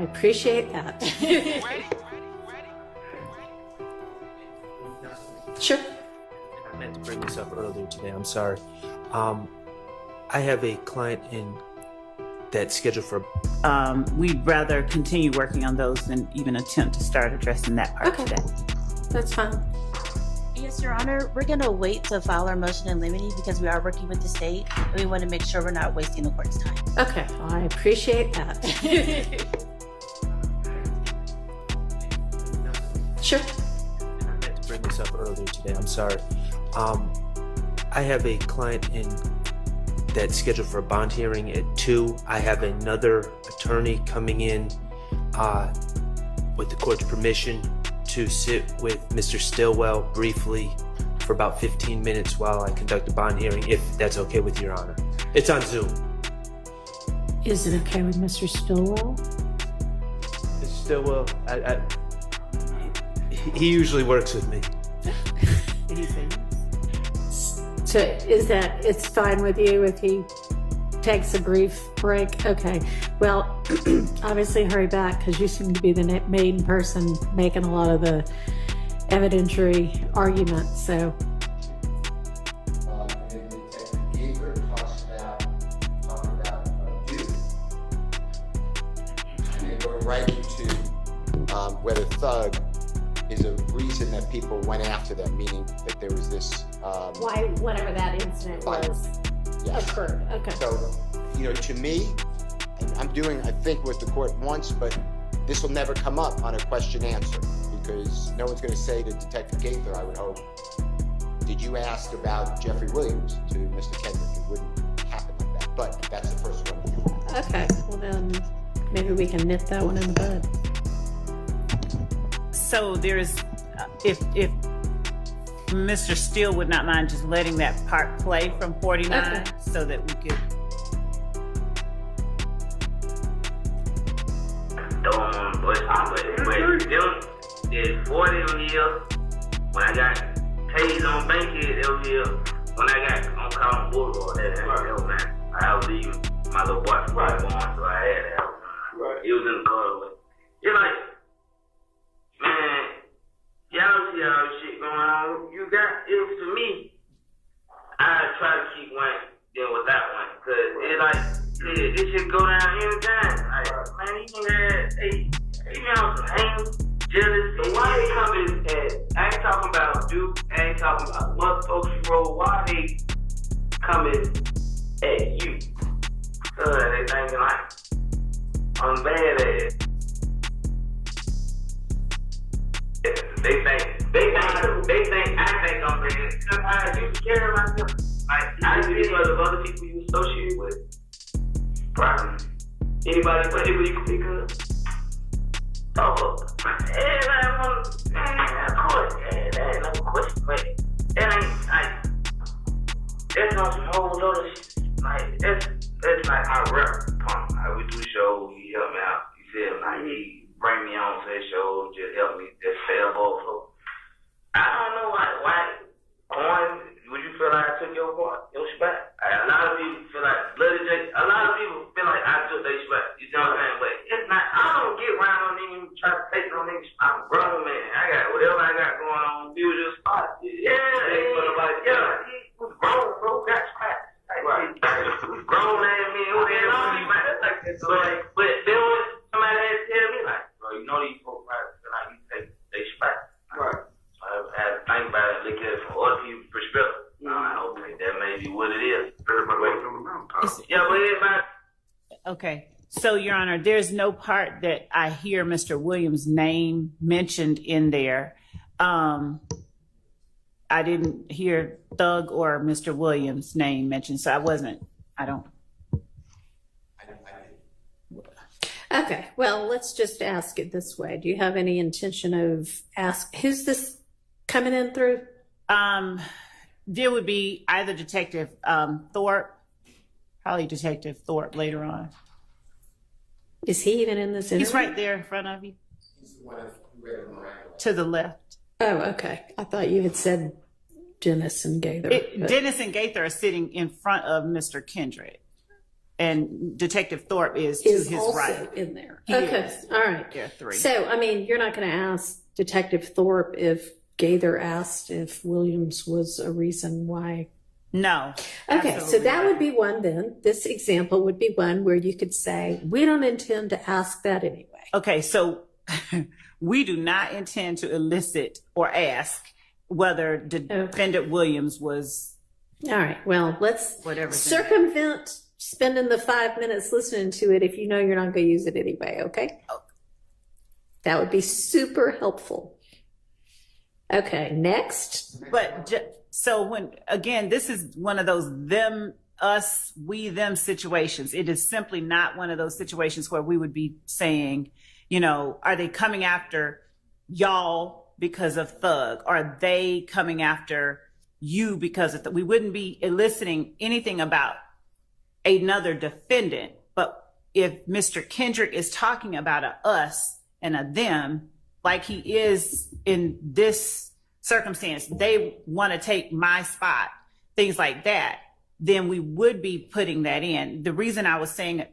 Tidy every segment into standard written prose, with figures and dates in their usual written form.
I appreciate that. Sure. I meant to bring this up earlier today. I'm sorry. I have a client that's scheduled for. We'd rather continue working on those than even attempt to start addressing that part today. That's fine. Yes, Your Honor. We're going to wait to file our motion in limine because we are working with the state and we want to make sure we're not wasting the court's time. Okay, well, I appreciate that. Sure. I meant to bring this up earlier today. I'm sorry. I have a client that's scheduled for a bond hearing at 2. I have another attorney coming in with the court's permission to sit with Mr. Stillwell briefly for about 15 minutes while I conduct a bond hearing, if that's okay with Your Honor. It's on Zoom. Is it okay with Mr. Stillwell? Mr. Stillwell, he usually works with me. Did he say yes? So is that, it's fine with you if he takes a brief break? Okay. Well, obviously hurry back because you seem to be the main person making a lot of the evidentiary arguments. So. And Detective Gager talks about due. And they go right into whether thug is a reason that people went after them, meaning that there was this Why, whatever that incident was, occurred. Okay. So, to me, and I'm doing, I think, what the court wants, but this will never come up on a question answer because no one's going to say to Detective Gaither, I would hope, did you ask about Jeffrey Williams to Mr. Kendrick? It wouldn't happen like that, but that's the first one. Okay. Well, then maybe we can nip that one in the bud. So there's, if Mr. Steele would not mind just letting that part play from 49 so that we could. But them is 40 them here. When I got paid on Bankhead, they was here. When I got on Collins Boulevard, that was man. I was leaving my little boy from born, so I had to help. Right. He was in the car with. It's like, man, y'all see how shit going on. You got it to me. I try to keep one deal with that one, cause it's like this shit go down anytime. Like, man, you know some anger, jealousy. So why they coming at? I ain't talking about Duke. I ain't talking about motherfuckers roll. Why they coming at you? They thinking like I'm bad at it. They think I think I'm bad. Because I used to carry myself. Like, I see other people you associate with. Probably. Anybody you can pick up? Oh, of course. That ain't no question. But that ain't, like, that's on some whole other shit. Like, that's like my rep pump. Like, we do shows, he help me out. You feel like he bring me on to his show, just help me, just sell both. So, I don't know why would you feel like I took your spot? A lot of people feel like Bloody J. A lot of people feel like I took their spot. You know what I'm saying? But it's not. I don't get around on them, try to take on them. I'm a grown man. I got whatever I got going on. Build your spot. Yeah. He was grown, bro. Got spot. Right. Grown man, man. So like, but then when somebody had to tell me like, bro, you know these folks right? Feel like you take their spot. Right. I had to think about it, look at it from other people's perspective. Okay, that may be what it is. Yeah, but everybody. Okay. So, Your Honor, there's no part that I hear Mr. Williams' name mentioned in there. I didn't hear Thug or Mr. Williams' name mentioned, so I don't. Okay. Well, let's just ask it this way. Do you have any intention of who's this coming in through? There would be either Detective Thorpe, probably Detective Thorpe later on. Is he even in this interview? He's right there in front of you. He's the one who read it Miranda. To the left. Oh, okay. I thought you had said Dennis and Gaither. Dennis and Gaither are sitting in front of Mr. Kendrick. and Detective Thorpe is to Is his also right. in there. He Okay, is. all right. There are three. So, I mean, you're not going to ask Detective Thorpe if Gaither asked if Williams was a reason why. No. Okay, so absolutely that not. would be one then. This example would be one where you could say, we don't intend to ask that anyway. Okay, so we do not intend to elicit or ask whether Defendant Williams was All right, well, let's whatever. circumvent spending the 5 minutes listening to it if you know you're not going to use it anyway, okay? That would be super helpful. Okay, next. But so when, again, this is one of those them, us, we, them situations. It is simply not one of those situations where we would be saying, you know, are they coming after y'all because of Thug? Are they coming after you because of we wouldn't be eliciting anything about another defendant. But if Mr. Kendrick is talking about a us and a them, like he is in this circumstance, they want to take my spot, things like that, then we would be putting that in. The reason I was saying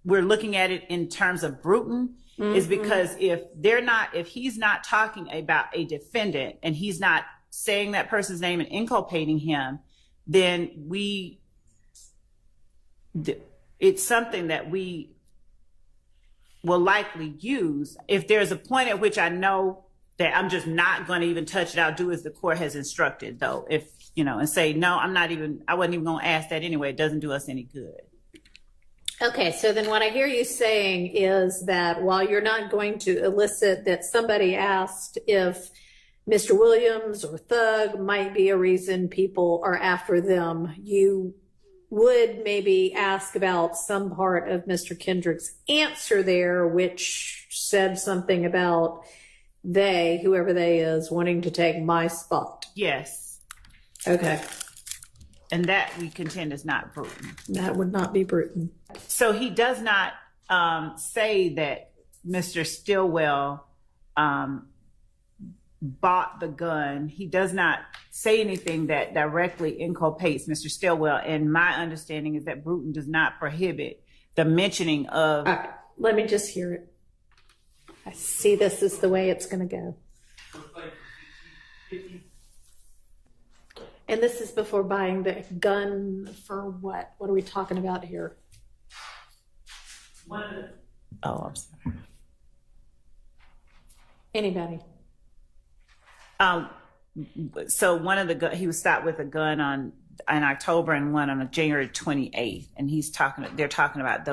we're looking at it in terms of Bruton is because if he's not talking about a defendant and he's not saying that person's name and inculpating him, then it's something that we will likely use. If there's a point at which I know that I'm just not going to even touch it, I'll do as the court has instructed, though. If, and say, no, I wasn't even going to ask that anyway. It doesn't do us any good. Okay, so then what I hear you saying is that while you're not going to elicit that somebody asked if Mr. Williams or Thug might be a reason people are after them, you would maybe ask about some part of Mr. Kendrick's answer there, which said something about whoever they is, wanting to take my spot. Yes. Okay. And that we contend is not Bruton. That would not be Bruton. So he does not say that Mr. Stillwell bought the gun. He does not say anything that directly inculpates Mr. Stillwell. And my understanding is that Bruton does not prohibit the mentioning of. All right, let me just hear it. I see this is the way it's going to go. And this is before buying the gun for what? What are we talking about here? Oh, I'm sorry. Anybody? So one of he was stopped with a gun in October and one on January 28th, and they're talking about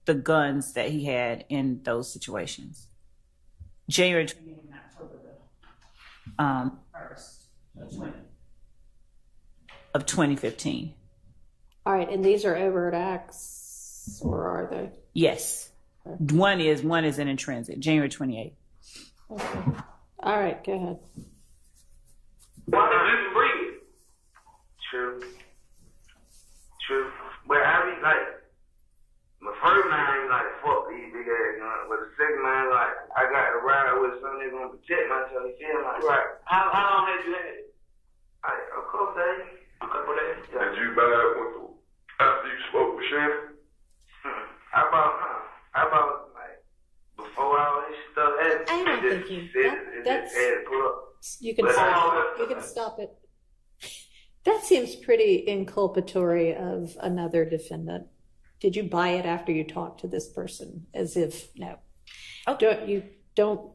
the guns that he had in those situations. January 28th and October 1st of 2015. All right, and these are overt acts, or are they? Yes. One is an intrinsic, January 28th. Okay. All right, go ahead. Why did you bring it? True. But I be like, my first man like, fuck these big ass guns. But the second man like, I got to ride with something that's gonna protect myself. You feel like, right? How long had you had it? A couple days. Yeah. Did you buy it after you spoke with Shannon? I bought like before all this stuff happened. I don't think that's. Had to pull up. You can stop it. That seems pretty inculpatory of another defendant. Did you buy it after you talked to this person? As if no. Okay. Don't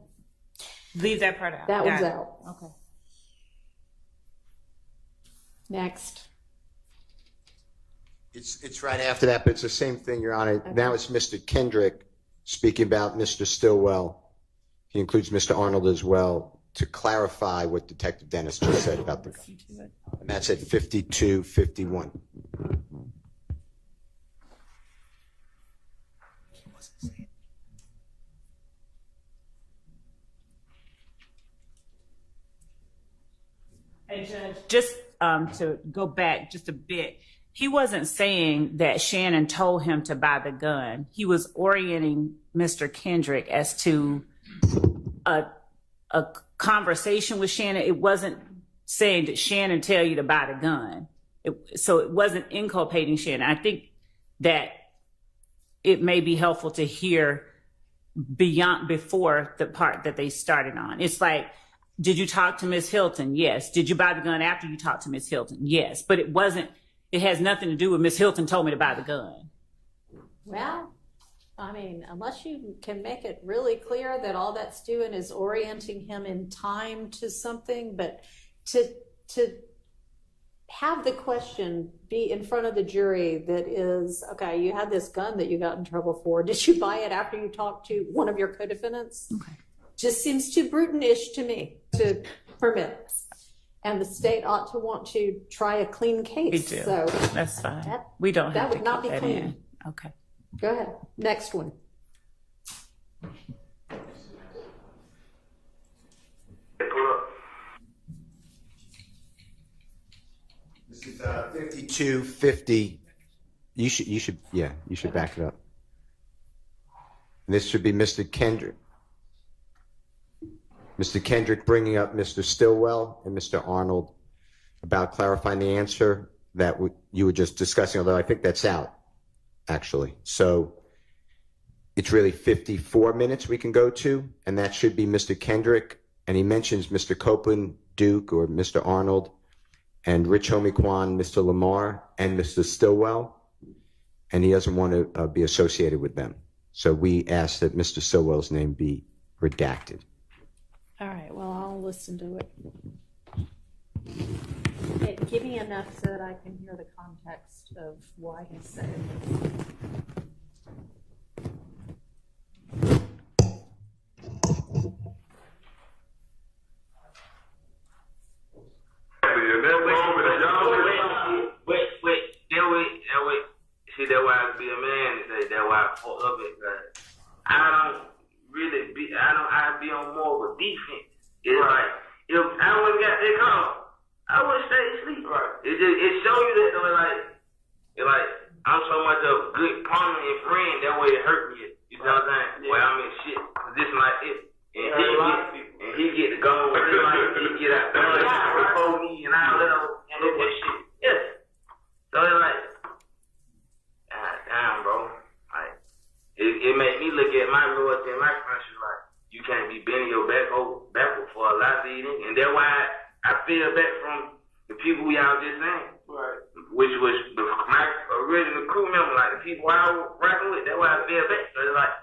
Leave that part out. That Got one's it. out. Okay. Next. It's right after that, but it's the same thing, Your Honor. Okay. Now it's Mr. Kendrick speaking about Mr. Stillwell. He includes Mr. Arnold as well to clarify what Detective Dennis just said about the gun. And that's at 52:51. And Judge, just to go back just a bit, he wasn't saying that Shannon told him to buy the gun. He was orienting Mr. Kendrick as to a conversation with Shannon. It wasn't saying that Shannon tell you to buy the gun. So it wasn't inculpating Shannon. I think that it may be helpful to hear before the part that they started on. It's like, did you talk to Miss Hilton? Yes. Did you buy the gun after you talked to Miss Hilton? Yes. But it has nothing to do with Miss Hilton told me to buy the gun. Well, I mean, unless you can make it really clear that all that's doing is orienting him in time to something, but to have the question be in front of the jury that is, okay, you had this gun that you got in trouble for. Did you buy it after you talked to one of your co-defendants? Okay. Just seems too brutal-ish to me to permit this. And the state ought to want to try a clean case. We do. So that's fine. We don't have that to would not be that clean. in. Okay. Go ahead. Next one. This is 5250. You should back it up. And this should be Mr. Kendrick. Mr. Kendrick bringing up Mr. Stillwell and Mr. Arnold about clarifying the answer that you were just discussing, although I think that's out, actually. So it's really 54 minutes we can go to, and that should be Mr. Kendrick. And he mentions Mr. Copeland, Duke, or Mr. Arnold, and Rich Homie Kwan, Mr. Lamar, and Mr. Stillwell. And he doesn't want to be associated with them. So we ask that Mr. Stillwell's name be redacted. All right, well, I'll listen to it. Okay, give me enough so that I can hear the context of why he said it. Wait. See, that's why I be a man today. That's why I fucked up it. I be on more of a defense. It's like, if I wouldn't got that call, I would stay asleep. Right. It show you that though, like I'm so much of a good partner and friend, that way it hurt me. You know what I'm saying? Yeah. Well, I mean shit. This like it. And he get to go he get out before me and I let him handle that shit. Yes. So it's like, God damn, bro. Like, it made me look at my loyalty and my friendship like, you can't be bending your backward for a lot of these things. And that's why I feel back from the people y'all just saying. Right. Which was my original crew member, like the people I was rocking with. That's why I feel back. So it's like,